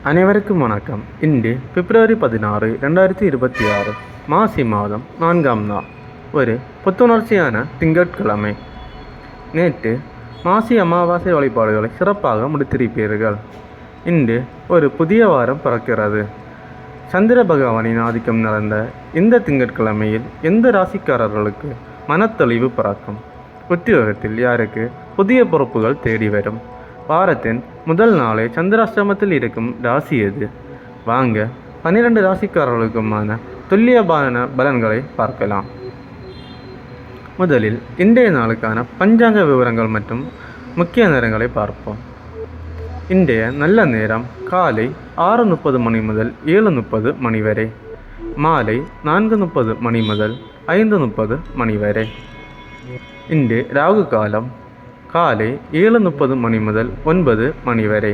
அனைவருக்கும் வணக்கம். இன்று பிப்ரவரி 16, 2026 மாசி மாதம் 4ஆம் நாள், ஒரு புத்துணர்ச்சியான திங்கட்கிழமை. நேற்று மாசி அமாவாசை வழிபாடுகளை சிறப்பாக முடித்திருப்பீர்கள். இன்று ஒரு புதிய வாரம் பிறக்கிறது. சந்திர பகவானின் ஆதிக்கம் நிறைந்த இந்த திங்கட்கிழமையில் எந்த ராசிக்காரர்களுக்கு மனத்தெளிவு பிறக்கும்? உத்தியோகத்தில் யாருக்கு புதிய பொறுப்புகள் தேடி வரும்? வாரத்தின் முதல் நாளே சந்திராஷ்டமத்தில் இருக்கும் ராசி எது? வாங்க 12 ராசிக்காரர்களுக்குமான துல்லியமான பலன்களை பார்க்கலாம். முதலில் இன்றைய நாளுக்கான பஞ்சாங்க விவரங்கள் மற்றும் முக்கிய நேரங்களை பார்ப்போம். இன்றைய நல்ல நேரம் காலை 6:30 மணி முதல் 7:30 மணி வரை, மாலை 4:30 மணி முதல் 5:30 மணி வரை. இன்று ராகு காலம் காலை 7:30 மணி முதல் 9 மணி வரை.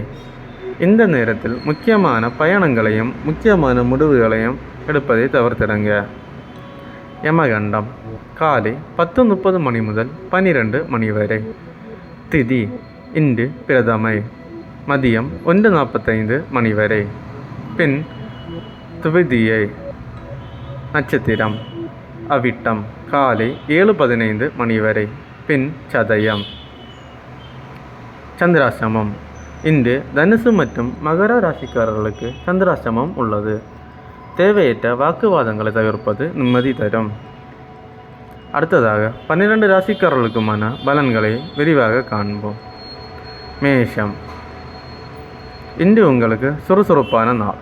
இந்த நேரத்தில் முக்கியமான பயணங்களையும் முக்கியமான முடிவுகளையும் எடுப்பதை தவிர்த்திடுங்க. யமகண்டம் காலை 10:30 மணி முதல் 12 மணி வரை. திதி இன்று பிரதமை மதியம் 1:45 மணி வரை. பின் துவிதியை. நட்சத்திரம் அவிட்டம் காலை 7:15 மணி வரை. பின் சதயம். சந்திராஷ்டமம் இன்று தனுசு மற்றும் மகர ராசிக்காரர்களுக்கு சந்திராஷ்டமம் உள்ளது. தேவையற்ற வாக்குவாதங்களை தவிர்ப்பது நிம்மதி தரும். அடுத்ததாக 12 ராசிக்காரர்களுக்குமான பலன்களை விரிவாக காண்போம். மேஷம் இன்று உங்களுக்கு சுறுசுறுப்பான நாள்.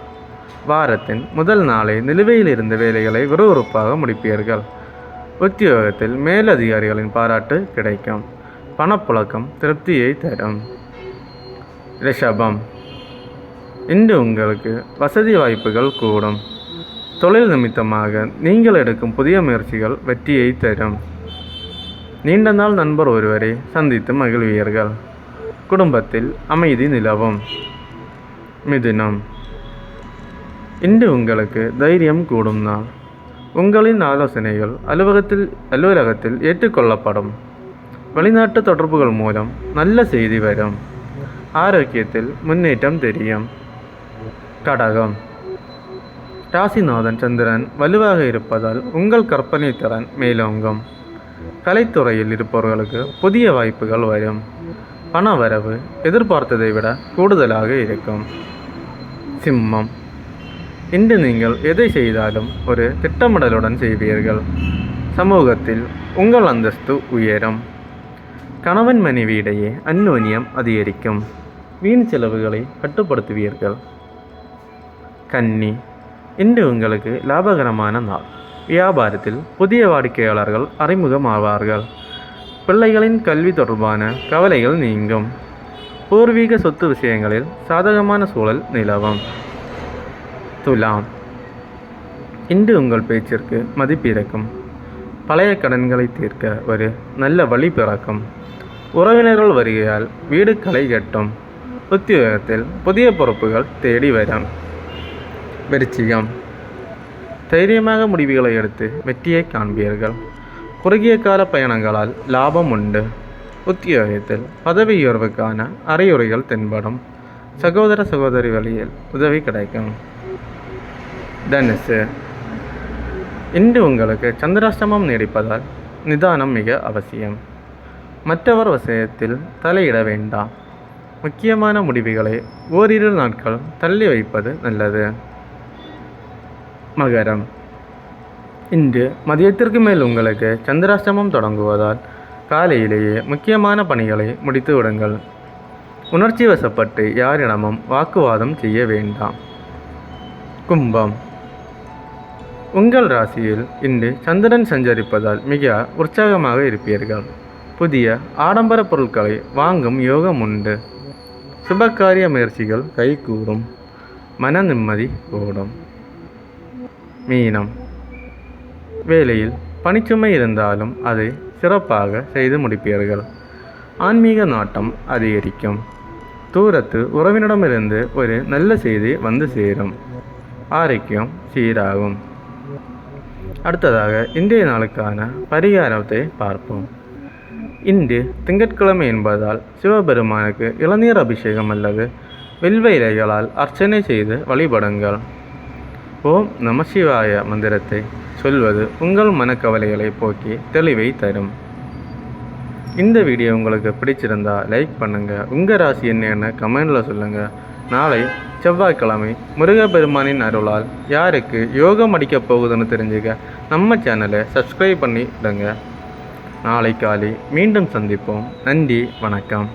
வாரத்தின் முதல் நாளை நிலுவையில் இருந்த வேலைகளை விறுவிறுப்பாக முடிப்பீர்கள். உத்தியோகத்தில் மேலதிகாரிகளின் பாராட்டு கிடைக்கும். பணப்புழக்கம் திருப்தியை தரும். ரிஷபம் இன்று உங்களுக்கு வசதி வாய்ப்புகள் கூடும். தொழில் நிமித்தமாக நீங்கள் எடுக்கும் புதிய முயற்சிகள் வெற்றியை தரும். நீண்ட நாள் நண்பர் ஒருவரை சந்தித்து மகிழ்வீர்கள். குடும்பத்தில் அமைதி நிலவும். மிதுனம் இன்று உங்களுக்கு தைரியம் கூடும் நாள். உங்களின் ஆலோசனைகள் அலுவலகத்தில் ஏற்றுக்கொள்ளப்படும். வெளிநாட்டு தொடர்புகள் மூலம் நல்ல செய்தி வரும். ஆரோக்கியத்தில் முன்னேற்றம் தெரியும். கடகம் ராசிநாதன் சந்திரன் வலுவாக இருப்பதால் உங்கள் கற்பனை திறன் மேலோங்கும். கலைத்துறையில் இருப்பவர்களுக்கு புதிய வாய்ப்புகள் வரும். பண வரவு எதிர்பார்த்ததை விட கூடுதலாக இருக்கும். சிம்மம் இன்று நீங்கள் எதை செய்தாலும் ஒரு திட்டமிடலுடன் செய்வீர்கள். சமூகத்தில் உங்கள் அந்தஸ்து உயரும். கணவன் மனைவி இடையே அந்யோன்யம் அதிகரிக்கும். வீண் செலவுகளை கட்டுப்படுத்துவீர்கள். கன்னி இன்று உங்களுக்கு லாபகரமான நாள். வியாபாரத்தில் புதிய வாடிக்கையாளர்கள் அறிமுகமாவார்கள். பிள்ளைகளின் கல்வி தொடர்பான கவலைகள் நீங்கும். பூர்வீக சொத்து விஷயங்களில் சாதகமான சூழல் நிலவும். துலாம் இன்று உங்கள் பேச்சிற்கு மதிப்பிருக்கும். பழைய கடன்களை தீர்க்க ஒரு நல்ல வழி பிறக்கும். உறவினர்கள் வருகையால் வீடு களை கட்டும். உத்தியோகத்தில் புதிய பொறுப்புகள் தேடி வரும். விருச்சிகம் தைரியமாக முடிவுகளை எடுத்து வெற்றியை காண்பீர்கள். குறுகிய கால பயணங்களால் லாபம் உண்டு. உத்தியோகத்தில் பதவி உயர்வுக்கான அறிவுரைகள் தென்படும். சகோதர சகோதரி வழியில் உதவி கிடைக்கும். தனுசு இன்று உங்களுக்கு சந்திராஷ்டமம் நீடிப்பதால் நிதானம் மிக அவசியம். மற்றவர் விஷயத்தில் தலையிட வேண்டாம். முக்கியமான முடிவுகளை ஓரிரு நாட்கள் தள்ளி வைப்பது நல்லது. மகரம் இன்று மதியத்திற்கு மேல் உங்களுக்கு சந்திராஷ்டமம் தொடங்குவதால் காலையிலேயே முக்கியமான பணிகளை முடித்து விடுங்கள். உணர்ச்சி வசப்பட்டு யாரிடமும் வாக்குவாதம் செய்ய வேண்டாம். கும்பம் உங்கள் ராசியில் இன்று சந்திரன் சஞ்சரிப்பதால் மிக உற்சாகமாக இருப்பீர்கள். புதிய ஆடம்பர பொருட்களை வாங்கும் யோகம் உண்டு. சுபகாரிய முயற்சிகள் கைகூடும். மன நிம்மதி கூடும். மீனம் வேலையில் பணிச்சுமை இருந்தாலும் அதை சிறப்பாக செய்து முடிப்பீர்கள். ஆன்மீக நாட்டம் அதிகரிக்கும். தூரத்து உறவினரிடமிருந்து ஒரு நல்ல செய்தி வந்து சேரும். ஆரோக்கியம் சீராகும். அடுத்ததாக இன்றைய நாளுக்கான பரிகாரத்தை பார்ப்போம். இன்று திங்கட்கிழமை என்பதால் சிவபெருமானுக்கு இளநீர் அபிஷேகம் அல்லது வில்வ இலைகளால் அர்ச்சனை செய்து வழிபடுங்கள். ஓம் நமசிவாய மந்திரத்தை சொல்வது உங்கள் மனக்கவலைகளை போக்கி தெளிவை தரும். இந்த வீடியோ உங்களுக்கு பிடிச்சிருந்தா லைக் பண்ணுங்கள். உங்கள் ராசி என்னன்னு கமெண்டில் சொல்லுங்கள். நாளை செவ்வாய்க்கிழமை முருகப்பெருமானின் அருளால் யாருக்கு யோகம் அடிக்கப் போகுதுன்னு தெரிஞ்சுக்க நம்ம சேனலை சப்ஸ்கிரைப் பண்ணிடுங்க. நாளை காலை மீண்டும் சந்திப்போம். நன்றி, வணக்கம்.